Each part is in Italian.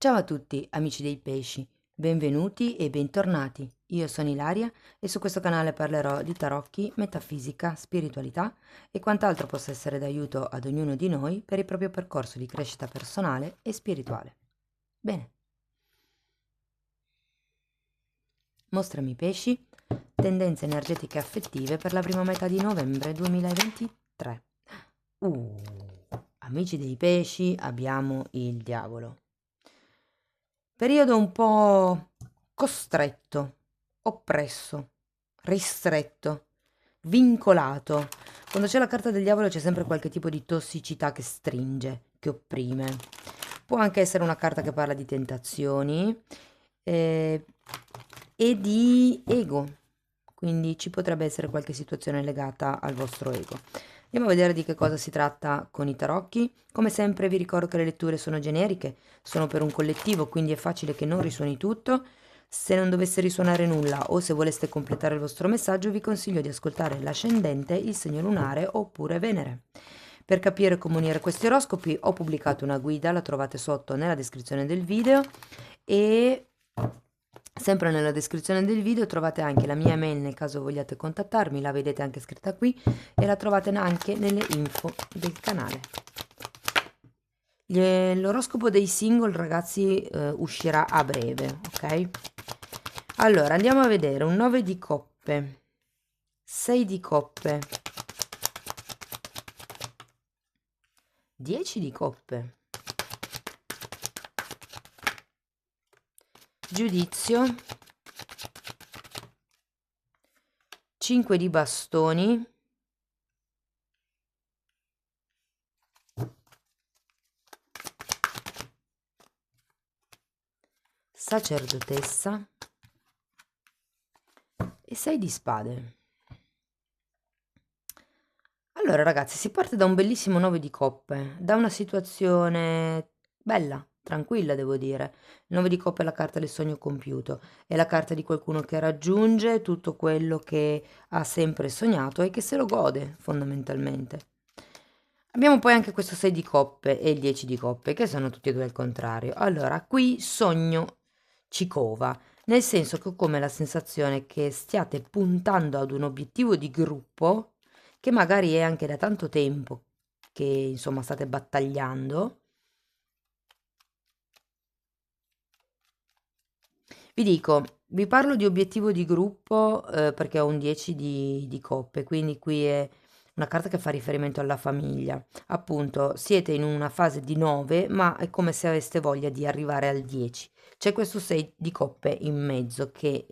Ciao a tutti, amici dei pesci, benvenuti e bentornati. Io sono Ilaria e su questo canale parlerò di tarocchi, metafisica, spiritualità e quant'altro possa essere d'aiuto ad ognuno di noi per il proprio percorso di crescita personale e spirituale. Bene, mostrami pesci, tendenze energetiche e affettive per la prima metà di novembre 2023. Uh, amici dei pesci, abbiamo il diavolo. Periodo un po' costretto, oppresso, ristretto, vincolato. Quando c'è la carta del diavolo c'è sempre qualche tipo di tossicità che stringe, che opprime. Può anche essere una carta che parla di tentazioni eh, e di ego, quindi ci potrebbe essere qualche situazione legata al vostro ego. Andiamo a vedere di che cosa si tratta con i tarocchi. Come sempre vi ricordo che le letture sono generiche, sono per un collettivo, quindi è facile che non risuoni tutto. Se non dovesse risuonare nulla o se voleste completare il vostro messaggio, vi consiglio di ascoltare l'ascendente, il segno lunare oppure Venere. Per capire come unire questi oroscopi ho pubblicato una guida, la trovate sotto nella descrizione del video e sempre nella descrizione del video trovate anche la mia email nel caso vogliate contattarmi, la vedete anche scritta qui e la trovate anche nelle info del canale. L'oroscopo dei single ragazzi uscirà a breve, ok? Allora andiamo a vedere un 9 di coppe, 6 di coppe, 10 di coppe, giudizio, 5 di bastoni, sacerdotessa e 6 di spade. Allora ragazzi, si parte da un bellissimo 9 di coppe, da una situazione bella, tranquilla devo dire. Il 9 di coppe è la carta del sogno compiuto, è la carta di qualcuno che raggiunge tutto quello che ha sempre sognato e che se lo gode fondamentalmente. Abbiamo poi anche questo 6 di coppe e il 10 di coppe, che sono tutti e due al contrario. Allora, qui sogno ci cova, nel senso che ho come la sensazione che stiate puntando ad un obiettivo di gruppo che magari è anche da tanto tempo che insomma state battagliando. Vi dico, vi parlo di obiettivo di gruppo perché ho un 10 di coppe, quindi qui è una carta che fa riferimento alla famiglia. Appunto, siete in una fase di 9, ma è come se aveste voglia di arrivare al 10. C'è questo 6 di coppe in mezzo che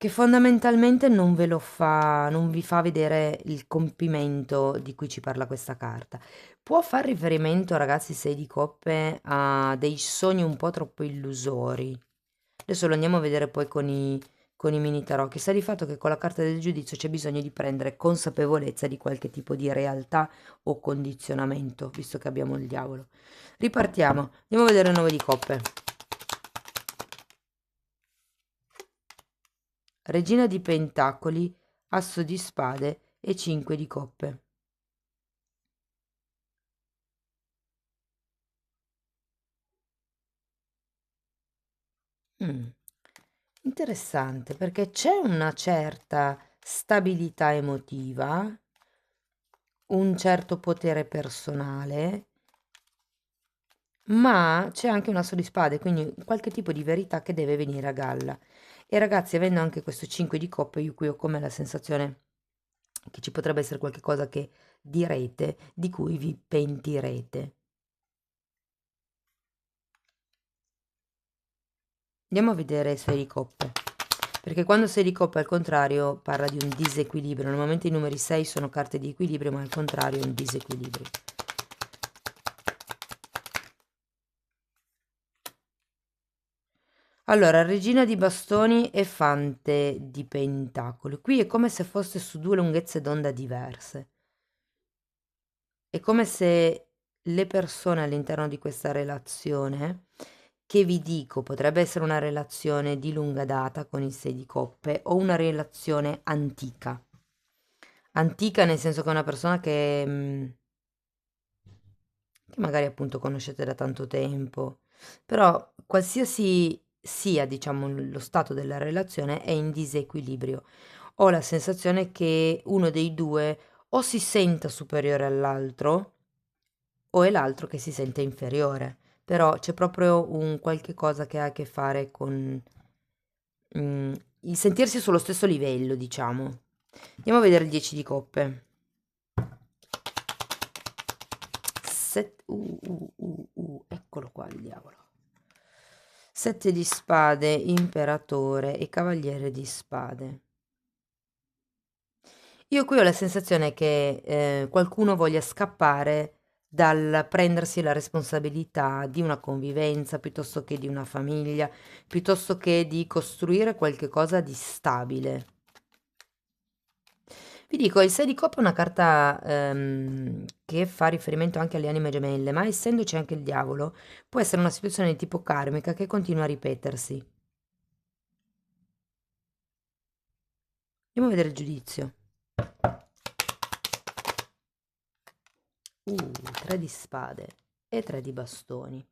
fondamentalmente non ve lo fa, non vi fa vedere il compimento di cui ci parla questa carta. Può far riferimento, ragazzi, 6 di coppe, a dei sogni un po' troppo illusori. Adesso lo andiamo a vedere poi con i mini tarocchi. Sta di fatto che con la carta del giudizio c'è bisogno di prendere consapevolezza di qualche tipo di realtà o condizionamento, visto che abbiamo il diavolo. Ripartiamo, andiamo a vedere il 9 di coppe. Regina di pentacoli, asso di spade e 5 di coppe. Mm, interessante perché c'è una certa stabilità emotiva, un certo potere personale, ma c'è anche un asso di spade, quindi qualche tipo di verità che deve venire a galla. E ragazzi, avendo anche questo 5 di coppe, io qui ho come la sensazione che ci potrebbe essere qualche cosa che direte, di cui vi pentirete. Andiamo a vedere 6 di coppe, perché quando 6 di coppe al contrario parla di un disequilibrio. Normalmente i numeri 6 sono carte di equilibrio, ma al contrario è un disequilibrio. Allora, regina di bastoni e fante di pentacoli. Qui è come se foste su due lunghezze d'onda diverse. È come se le persone all'interno di questa relazione, che vi dico, potrebbe essere una relazione di lunga data con il 6 di coppe o una relazione antica. Antica nel senso che è una persona che che magari appunto conoscete da tanto tempo, però qualsiasi sia, diciamo, lo stato della relazione è in disequilibrio. Ho la sensazione che uno dei due o si senta superiore all'altro o è l'altro che si sente inferiore, però c'è proprio un qualche cosa che ha a che fare con il sentirsi sullo stesso livello, diciamo. Andiamo a vedere il 10 di coppe. Eccolo qua il diavolo. 7 di spade, imperatore e cavaliere di spade. Io qui ho la sensazione che qualcuno voglia scappare dal prendersi la responsabilità di una convivenza, piuttosto che di una famiglia, piuttosto che di costruire qualche cosa di stabile. Vi dico, il 6 di coppe è una carta che fa riferimento anche alle anime gemelle, ma essendoci anche il diavolo, può essere una situazione di tipo karmica che continua a ripetersi. Andiamo a vedere il giudizio. 3 di spade e 3 di bastoni.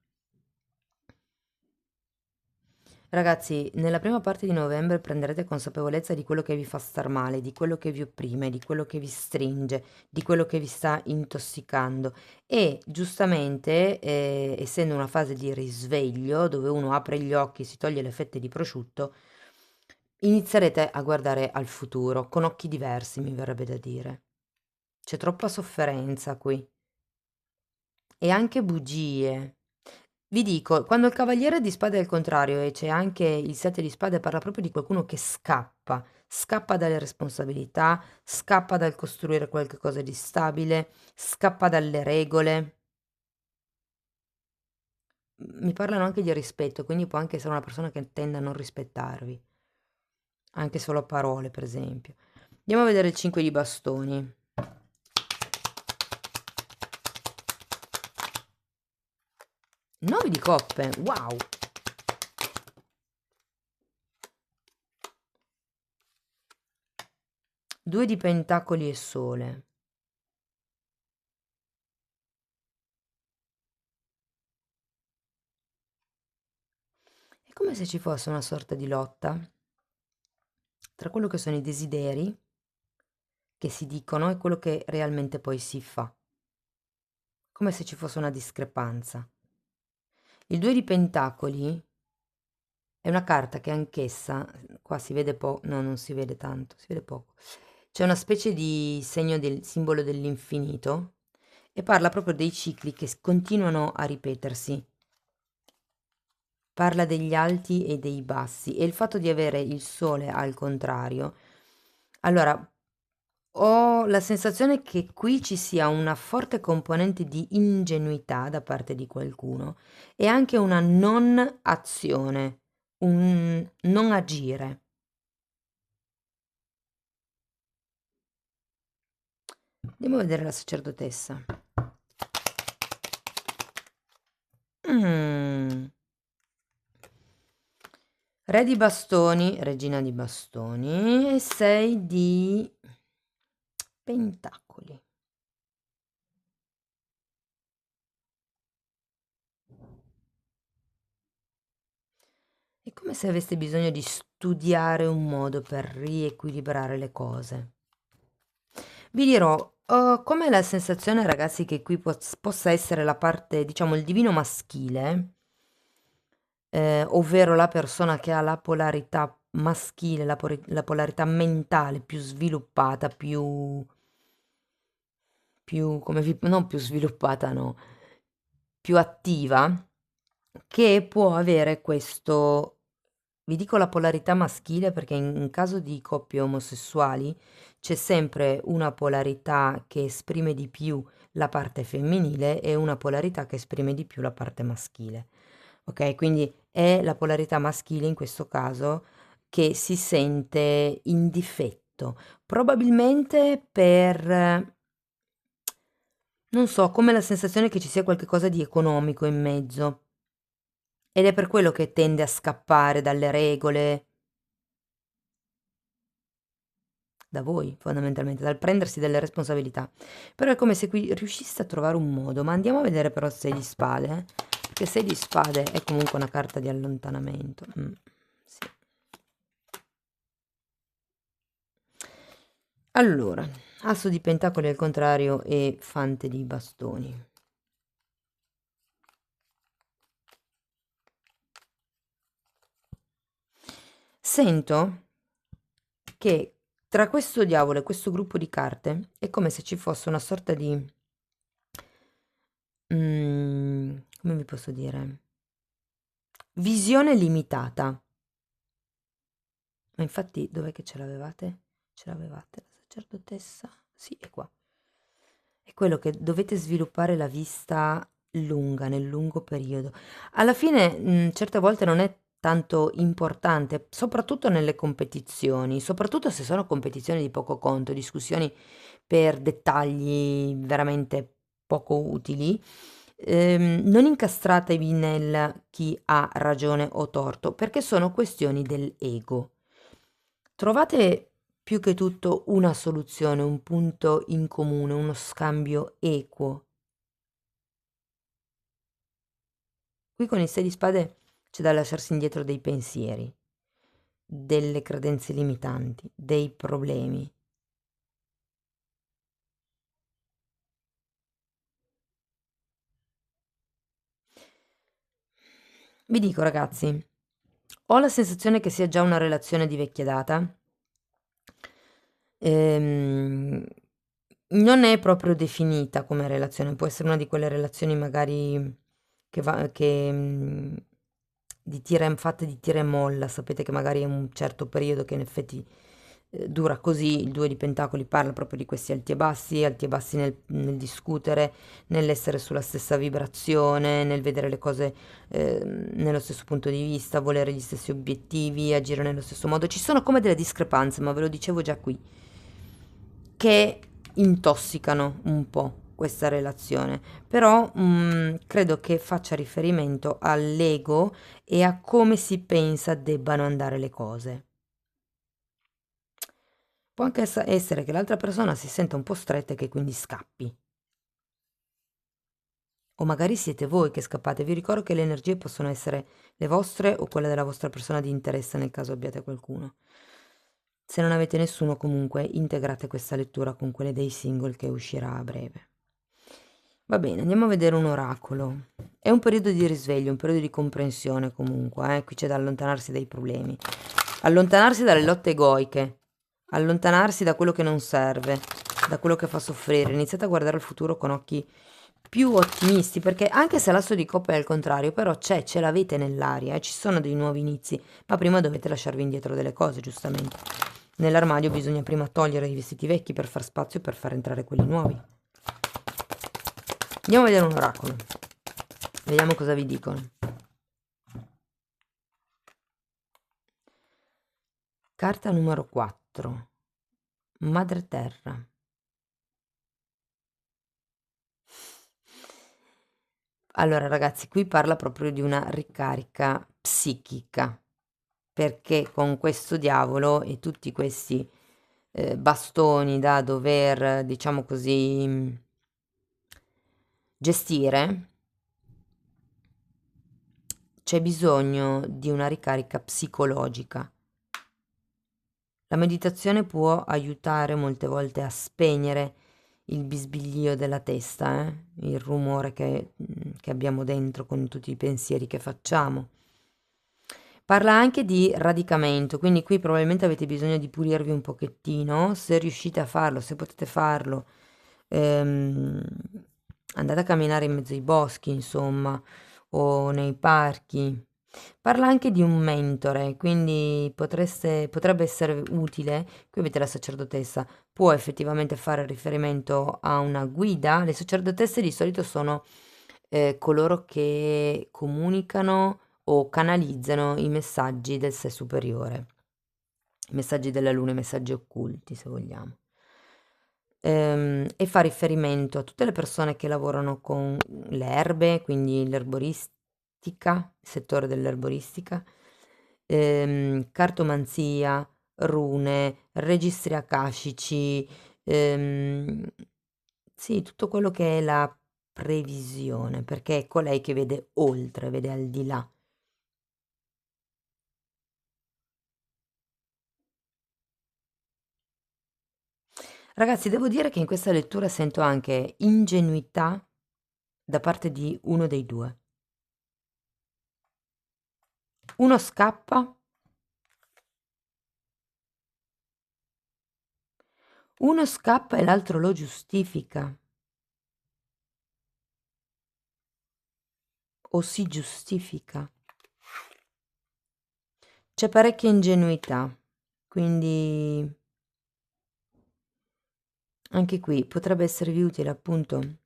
Ragazzi, nella prima parte di novembre prenderete consapevolezza di quello che vi fa star male, di quello che vi opprime, di quello che vi stringe, di quello che vi sta intossicando e giustamente, essendo una fase di risveglio dove uno apre gli occhi, si toglie le fette di prosciutto, inizierete a guardare al futuro con occhi diversi, mi verrebbe da dire. C'è troppa sofferenza qui e anche bugie. Vi dico, quando il cavaliere di spade è al contrario e c'è anche il 7 di spade, parla proprio di qualcuno che scappa, scappa dalle responsabilità, scappa dal costruire qualche cosa di stabile, scappa dalle regole. Mi parlano anche di rispetto, quindi può anche essere una persona che tende a non rispettarvi, anche solo a parole, per esempio. Andiamo a vedere il 5 di bastoni. 9 di coppe, wow! 2 di pentacoli e sole. È come se ci fosse una sorta di lotta tra quello che sono i desideri che si dicono e quello che realmente poi si fa, come se ci fosse una discrepanza. Il 2 di pentacoli è una carta che anch'essa, qua si vede poco, no, non si vede tanto, si vede poco. C'è una specie di segno del simbolo dell'infinito e parla proprio dei cicli che continuano a ripetersi. Parla degli alti e dei bassi e il fatto di avere il sole al contrario. Allora, ho la sensazione che qui ci sia una forte componente di ingenuità da parte di qualcuno e anche una non azione, un non agire. Andiamo a vedere la sacerdotessa. Mm. Re di bastoni, regina di bastoni e 6 di pentacoli. È come se aveste bisogno di studiare un modo per riequilibrare le cose. Vi dirò, com'è la sensazione, ragazzi, che qui possa essere la parte, diciamo, il divino maschile, ovvero la persona che ha la polarità maschile, la polarità mentale più sviluppata, non più sviluppata, no, più attiva, che può avere questo, vi dico la polarità maschile perché in caso di coppie omosessuali c'è sempre una polarità che esprime di più la parte femminile e una polarità che esprime di più la parte maschile. Ok, quindi è la polarità maschile in questo caso che si sente in difetto, probabilmente per, non so, come la sensazione che ci sia qualcosa di economico in mezzo. Ed è per quello che tende a scappare dalle regole, da voi, fondamentalmente, dal prendersi delle responsabilità. Però è come se qui riusciste a trovare un modo, ma andiamo a vedere però 6 di spade, perché 6 di spade è comunque una carta di allontanamento. Sì. Allora, asso di pentacoli al contrario e fante di bastoni. Sento che tra questo diavolo e questo gruppo di carte è come se ci fosse una sorta di come vi posso dire? Visione limitata. Ma infatti dov'è che ce l'avevate? Ce l'avevate la sacerdotessa? Sì, è qua. È quello che dovete sviluppare la vista lunga, nel lungo periodo. Alla fine, certe volte non è tanto importante, soprattutto nelle competizioni, soprattutto se sono competizioni di poco conto, discussioni per dettagli veramente poco utili. Non incastratevi nel chi ha ragione o torto, perché sono questioni dell'ego. Trovate più che tutto una soluzione, un punto in comune, uno scambio equo. Qui con il 6 di spade c'è da lasciarsi indietro dei pensieri, delle credenze limitanti, dei problemi. Vi dico ragazzi, ho la sensazione che sia già una relazione di vecchia data. Ehm, Non è proprio definita come relazione, può essere una di quelle relazioni magari di fatte di tira e molla, sapete che magari è un certo periodo che in effetti dura così, il 2 di Pentacoli parla proprio di questi alti e bassi nel discutere, nell'essere sulla stessa vibrazione, nel vedere le cose nello stesso punto di vista, volere gli stessi obiettivi, agire nello stesso modo. Ci sono come delle discrepanze, ma ve lo dicevo già qui, che intossicano un po' questa relazione, però credo che faccia riferimento all'ego e a come si pensa debbano andare le cose. Può anche essere che l'altra persona si senta un po' stretta e che quindi scappi. O magari siete voi che scappate. Vi ricordo che le energie possono essere le vostre o quelle della vostra persona di interesse nel caso abbiate qualcuno. Se non avete nessuno, comunque integrate questa lettura con quelle dei single che uscirà a breve. Va bene, andiamo a vedere un oracolo. È un periodo di risveglio, un periodo di comprensione comunque, qui c'è da allontanarsi dai problemi, allontanarsi dalle lotte egoiche, allontanarsi da quello che non serve, da quello che fa soffrire. Iniziate a guardare il futuro con occhi più ottimisti, perché anche se l'asso di coppa è al contrario, però ce l'avete nell'aria, ci sono dei nuovi inizi, ma prima dovete lasciarvi indietro delle cose, giustamente. Nell'armadio bisogna prima togliere i vestiti vecchi per far spazio e per far entrare quelli nuovi. Andiamo a vedere un oracolo. Vediamo cosa vi dicono. Carta numero 4. Madre Terra. Allora ragazzi, qui parla proprio di una ricarica psichica, perché con questo diavolo e tutti questi bastoni da dover, diciamo così, gestire, c'è bisogno di una ricarica psicologica. La meditazione può aiutare molte volte a spegnere il bisbiglio della testa, il rumore che abbiamo dentro con tutti i pensieri che facciamo. Parla anche di radicamento, quindi qui probabilmente avete bisogno di pulirvi un pochettino, se riuscite a farlo, se potete farlo, ehm, andate a camminare in mezzo ai boschi, insomma, o nei parchi. Parla anche di un mentore, quindi potrebbe essere utile, qui avete la sacerdotessa, può effettivamente fare riferimento a una guida. Le sacerdotesse di solito sono coloro che comunicano o canalizzano i messaggi del sé superiore, i messaggi della luna, i messaggi occulti, se vogliamo. E fa riferimento a tutte le persone che lavorano con le erbe, quindi l'erboristica, il settore dell'erboristica, cartomanzia, rune, registri akashici, sì, tutto quello che è la previsione, perché è colei che vede oltre, vede al di là. Ragazzi, devo dire che in questa lettura sento anche ingenuità da parte di uno dei due. Uno scappa, e l'altro lo giustifica o si giustifica. C'è parecchia ingenuità, quindi anche qui potrebbe esservi utile appunto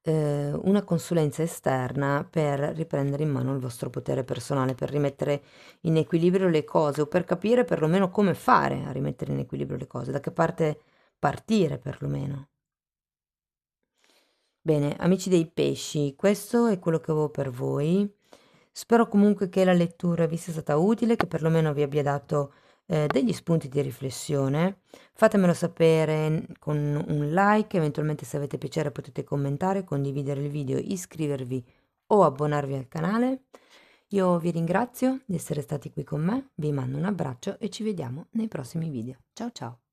una consulenza esterna per riprendere in mano il vostro potere personale, per rimettere in equilibrio le cose o per capire perlomeno come fare a rimettere in equilibrio le cose, da che parte partire perlomeno. Bene, amici dei pesci, questo è quello che avevo per voi. Spero comunque che la lettura vi sia stata utile, che perlomeno vi abbia dato degli spunti di riflessione. Fatemelo sapere con un like, eventualmente se avete piacere potete commentare, condividere il video, iscrivervi o abbonarvi al canale. Io vi ringrazio di essere stati qui con me, vi mando un abbraccio e ci vediamo nei prossimi video. Ciao ciao!